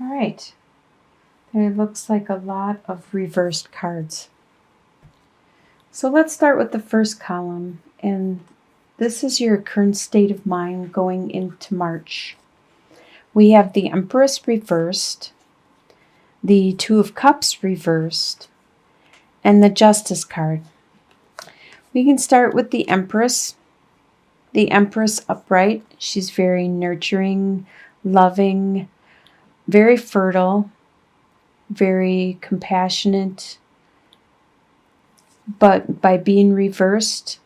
All right. There looks like a lot of reversed cards. So let's start with the first column. And this is your current state of mind going into March. We have the Empress reversed, the Two of Cups reversed, and the Justice card. We can start with the Empress. The Empress upright. She's very nurturing, loving, very fertile, very compassionate. But by being reversed,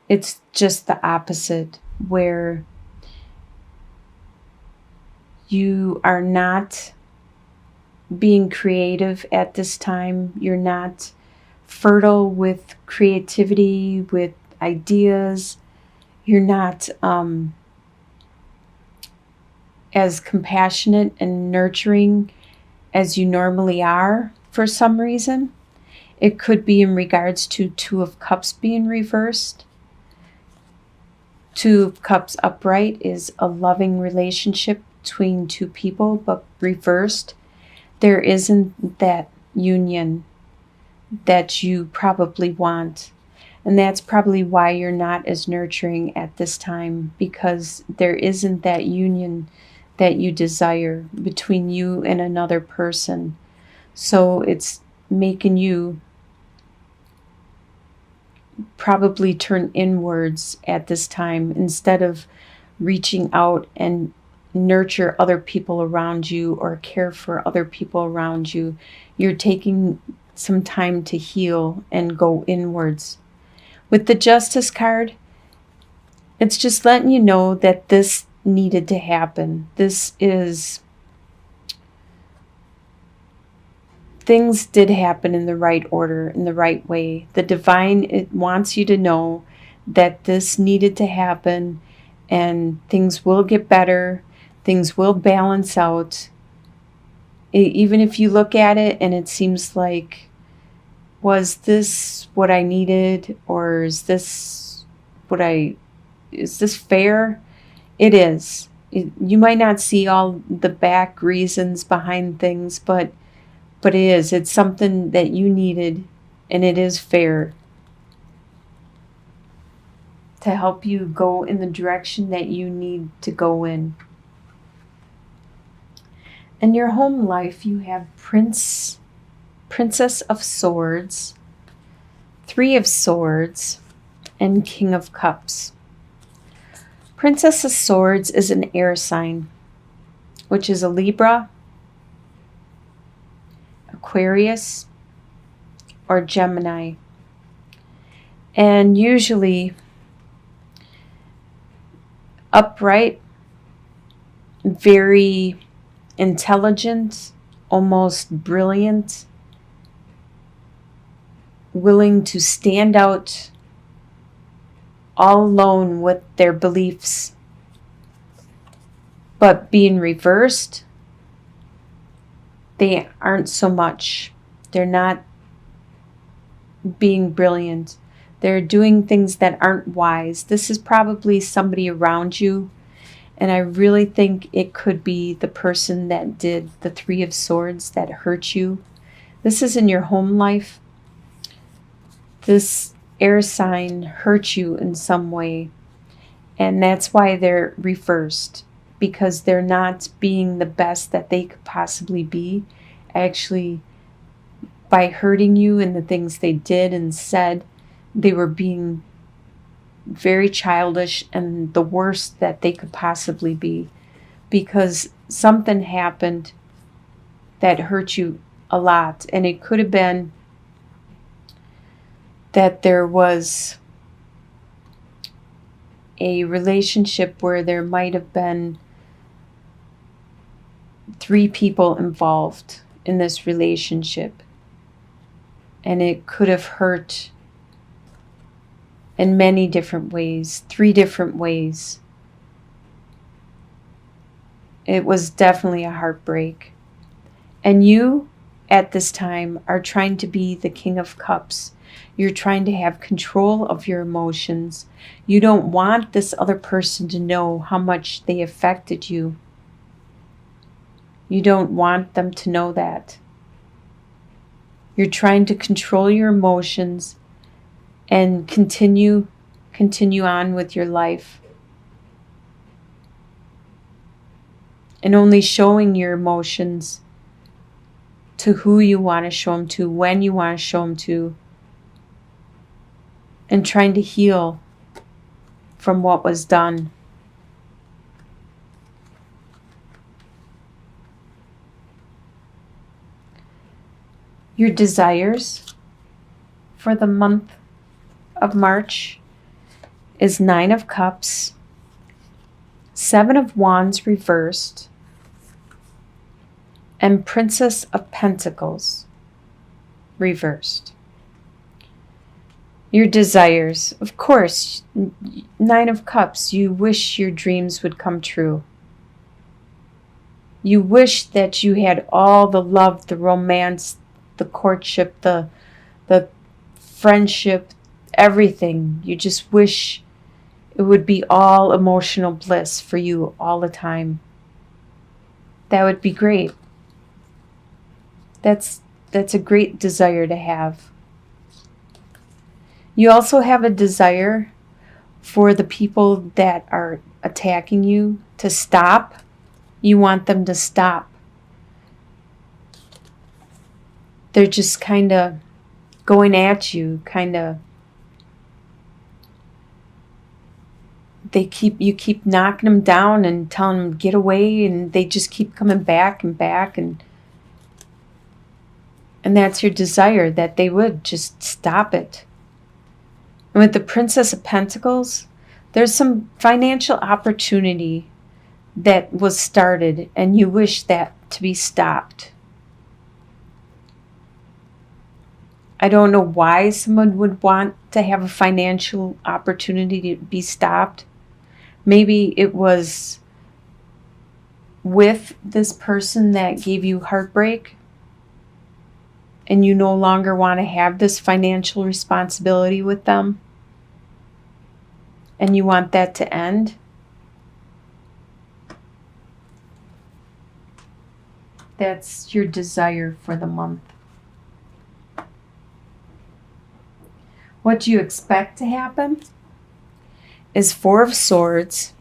it's just the opposite, where you are not being creative at this time. You're not fertile with creativity, with ideas. You're not as compassionate and nurturing as you normally are for some reason. It could be in regards to Two of Cups being reversed. Two of Cups upright is a loving relationship between two people, but reversed, there isn't that union that you probably want. And that's probably why you're not as nurturing at this time, because there isn't that union that you desire between you and another person. So it's making you probably turn inwards at this time instead of reaching out and nurture other people around you or care for other people around you. You're taking some time to heal and go inwards. With the Justice card, it's just letting you know that this needed to happen. Things did happen in the right order, in the right way. The divine, it wants you to know that this needed to happen, and things will get better. Things will balance out. Even if you look at it and it seems like, was this what I needed, or is this fair? It is. You might not see all the back reasons behind things, but it is. It's something that you needed, and it is fair to help you go in the direction that you need to go in. In your home life, you have Princess of Swords, Three of Swords, and King of Cups. Princess of Swords is an air sign, which is a Libra, Aquarius, or Gemini. And usually upright, very intelligent, almost brilliant, willing to stand out all alone with their beliefs. But being reversed, they aren't so much. They're not being brilliant. They're doing things that aren't wise. This is probably somebody around you, and I really think it could be the person that did the Three of Swords that hurt you. This is in your home life. This air sign hurt you in some way, and that's why they're reversed, because they're not being the best that they could possibly be. Actually, by hurting you and the things they did and said, they were being very childish and the worst that they could possibly be, because something happened that hurt you a lot. And it could have been that there was a relationship where there might have been 3 people involved in this relationship, and it could have hurt in many different ways, 3 different ways. It was definitely a heartbreak. And you, at this time are trying to be the King of Cups. You're trying to have control of your emotions. You don't want this other person to know how much they affected you. You don't want them to know that. You're trying to control your emotions and continue on with your life. And only showing your emotions to who you want to show them to, when you want to show them to, and trying to heal from what was done. Your desires for the month of March is 9 of Cups, 7 of Wands reversed, and Princess of Pentacles reversed. Your desires, of course, 9 of Cups, you wish your dreams would come true. You wish that you had all the love, the romance, the courtship, the friendship, everything. You just wish it would be all emotional bliss for you all the time. That would be great. That's a great desire to have. You also have a desire for the people that are attacking you to stop. You want them to stop. They're just kind of going at you, you keep knocking them down and telling them get away, and they just keep coming back and back, and that's your desire, that they would just stop it. And with the Princess of Pentacles, there's some financial opportunity that was started, and you wish that to be stopped. I don't know why someone would want to have a financial opportunity to be stopped. Maybe it was with this person that gave you heartbreak, and you no longer want to have this financial responsibility with them, and you want that to end. That's your desire for the month. What you expect to happen is 4 of Swords,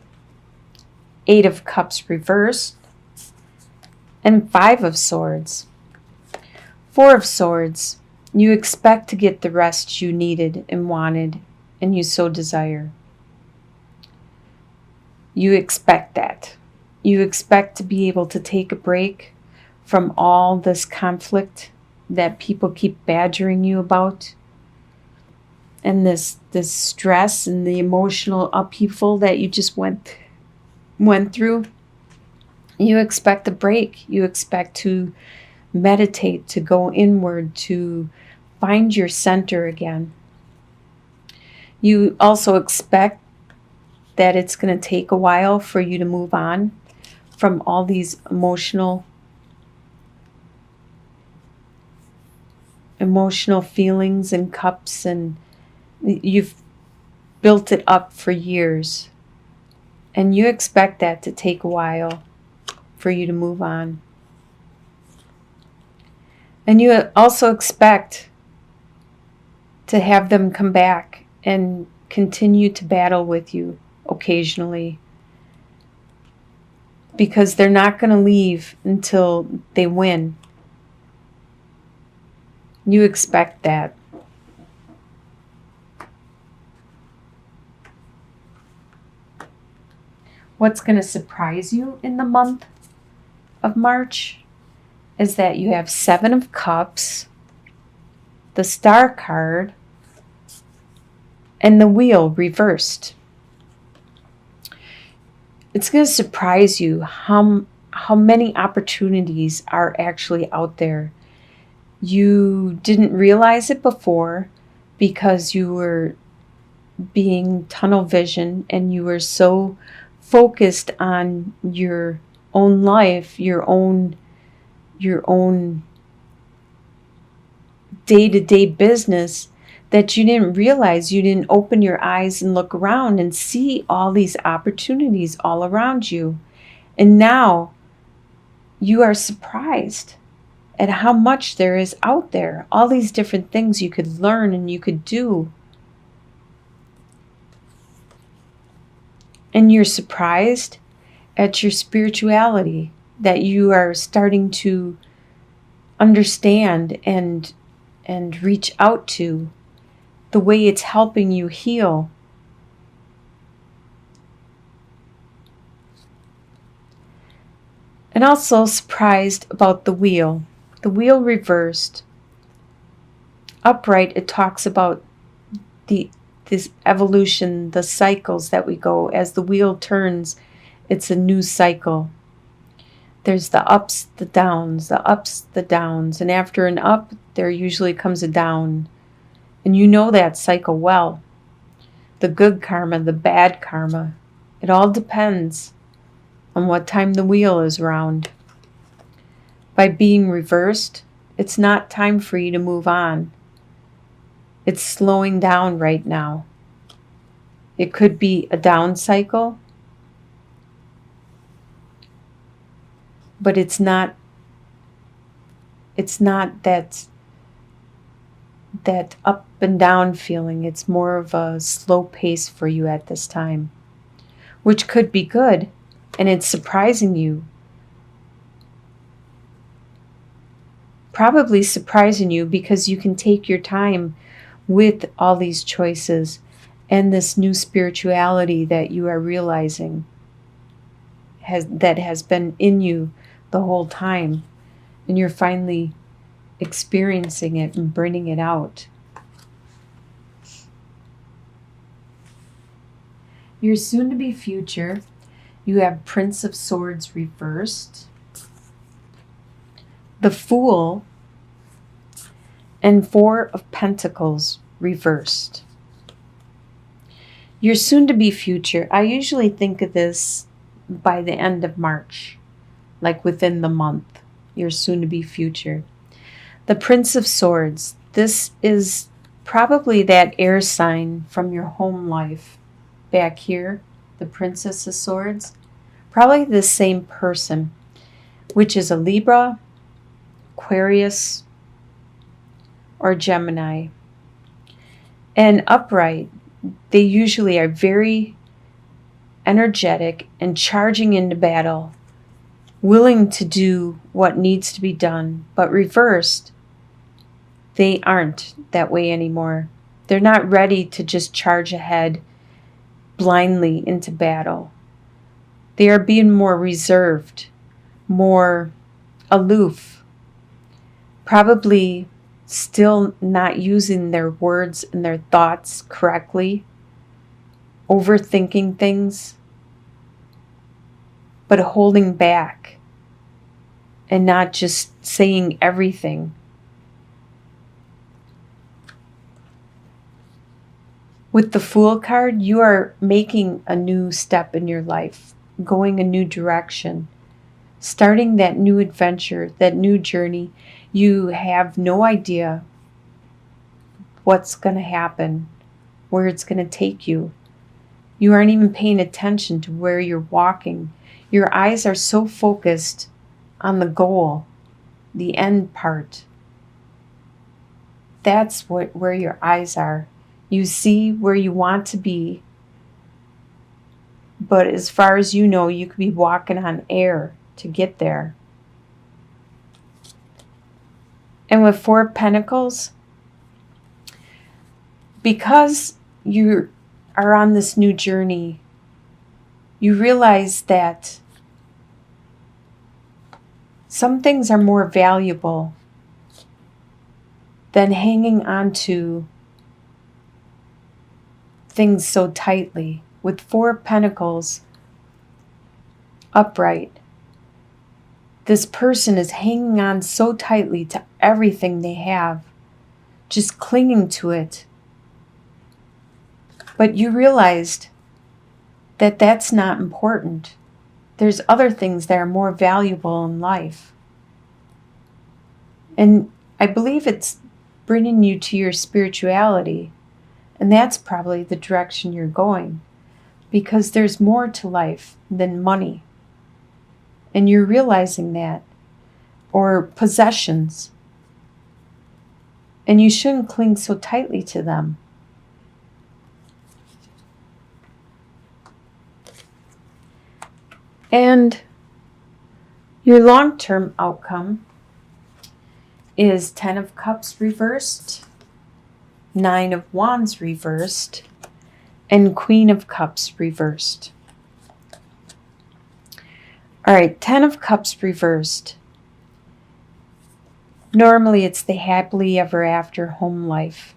8 of Cups reversed, and 5 of Swords. 4 of Swords, you expect to get the rest you needed and wanted, and you so desire. You expect that. You expect to be able to take a break from all this conflict that people keep badgering you about, and this stress and the emotional upheaval that you just went through. You expect a break. You expect to meditate, to go inward, to find your center again. You also expect that it's going to take a while for you to move on from all these emotional feelings and cups, and you've built it up for years, and you expect that to take a while for you to move on. And you also expect to have them come back and continue to battle with you occasionally, because they're not going to leave until they win. You expect that. What's going to surprise you in the month of March is that you have 7 of Cups, the Star card, and the Wheel reversed. It's going to surprise you how many opportunities are actually out there. You didn't realize it before because you were being tunnel vision, and you were so focused on your own life, your own day-to-day business that you didn't realize. You didn't open your eyes and look around and see all these opportunities all around you. And now you are surprised at how much there is out there, all these different things you could learn and you could do. And you're surprised at your spirituality, that you are starting to understand and reach out to, the way it's helping you heal. And also surprised about the wheel. The wheel reversed. Upright, it talks about this evolution, the cycles that we go. As the wheel turns, it's a new cycle. There's the ups, the downs, the ups, the downs. And after an up, there usually comes a down. And you know that cycle well. The good karma, the bad karma. It all depends on what time the wheel is round. By being reversed, it's not time for you to move on. It's slowing down right now. It could be a down cycle, but it's not that up and down feeling. It's more of a slow pace for you at this time, which could be good, and it's surprising you. Probably surprising you because you can take your time with all these choices and this new spirituality that you are realizing that has been in you the whole time, and you're finally experiencing it and bringing it out. Your soon-to-be future, you have Prince of Swords reversed, the Fool, and Four of Pentacles reversed. Your soon-to-be future, I usually think of this by the end of March, like within the month, your soon-to-be future. The Prince of Swords, this is probably that air sign from your home life. Back here, the Princess of Swords, probably the same person, which is a Libra, Aquarius, or Gemini. And upright, they usually are very energetic and charging into battle, willing to do what needs to be done. But reversed, they aren't that way anymore. They're not ready to just charge ahead blindly into battle. They are being more reserved, more aloof, probably still not using their words and their thoughts correctly, overthinking things, but holding back and not just saying everything. With the Fool card, you are making a new step in your life, going a new direction, starting that new adventure, that new journey. You have no idea what's going to happen, where it's going to take you. You aren't even paying attention to where you're walking. Your eyes are so focused on the goal, the end part. That's where your eyes are. You see where you want to be, but as far as you know, you could be walking on air to get there. And with Four of Pentacles, because you are on this new journey, you realize that some things are more valuable than hanging on to things so tightly. With Four of Pentacles upright, this person is hanging on so tightly to everything they have, just clinging to it. But you realized that that's not important. There's other things that are more valuable in life. And I believe it's bringing you to your spirituality. And that's probably the direction you're going, because there's more to life than money. And you're realizing that, or possessions. And you shouldn't cling so tightly to them. And your long-term outcome is 10 of Cups reversed, 9 of Wands reversed, and Queen of Cups reversed. All right, 10 of Cups reversed. Normally it's the happily ever after home life.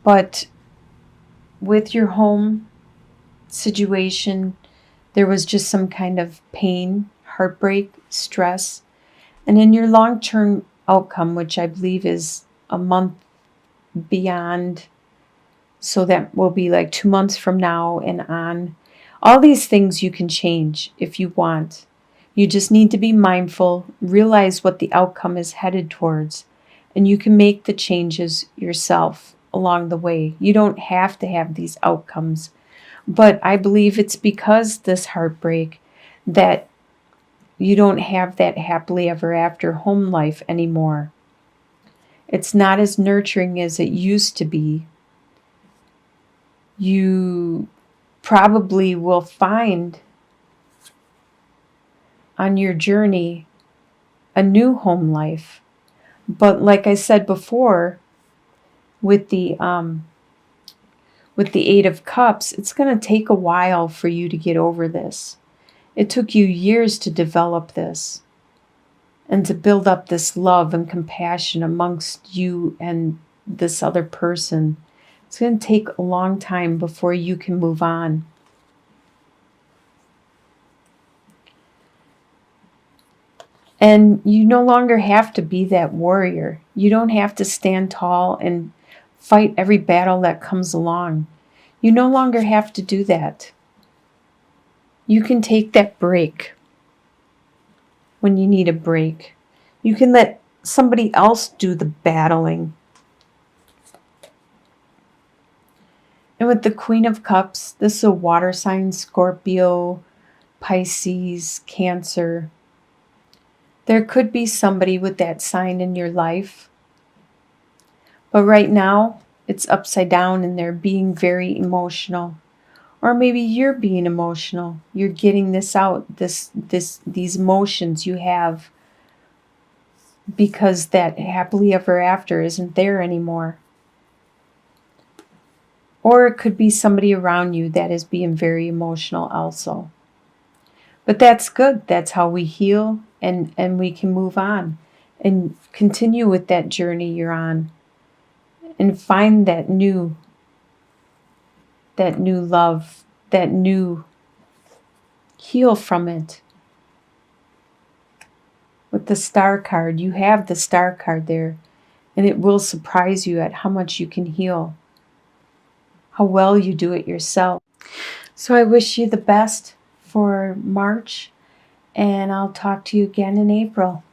But with your home situation, there was just some kind of pain, heartbreak, stress. And in your long-term outcome, which I believe is a month beyond, so that will be like 2 months from now and on, all these things you can change if you want. You just need to be mindful, realize what the outcome is headed towards, and you can make the changes yourself along the way. You don't have to have these outcomes. But I believe it's because this heartbreak that you don't have that happily ever after home life anymore. It's not as nurturing as it used to be. You probably will find on your journey a new home life. But like I said before, with the 8 of Cups, it's going to take a while for you to get over this. It took you years to develop this and to build up this love and compassion amongst you and this other person. It's going to take a long time before you can move on. And you no longer have to be that warrior. You don't have to stand tall and fight every battle that comes along. You no longer have to do that. You can take that break when you need a break. You can let somebody else do the battling. And with the Queen of Cups, this is a water sign, Scorpio, Pisces, Cancer. There could be somebody with that sign in your life. But right now, it's upside down and they're being very emotional. Or maybe you're being emotional. You're getting this out, these emotions you have, because that happily ever after isn't there anymore. Or it could be somebody around you that is being very emotional also. But that's good. That's how we heal and we can move on and continue with that journey you're on and find that new love, that new heal from it. With the Star card, you have the Star card there, and it will surprise you at how much you can heal, how well you do it yourself. So I wish you the best for March, and I'll talk to you again in April.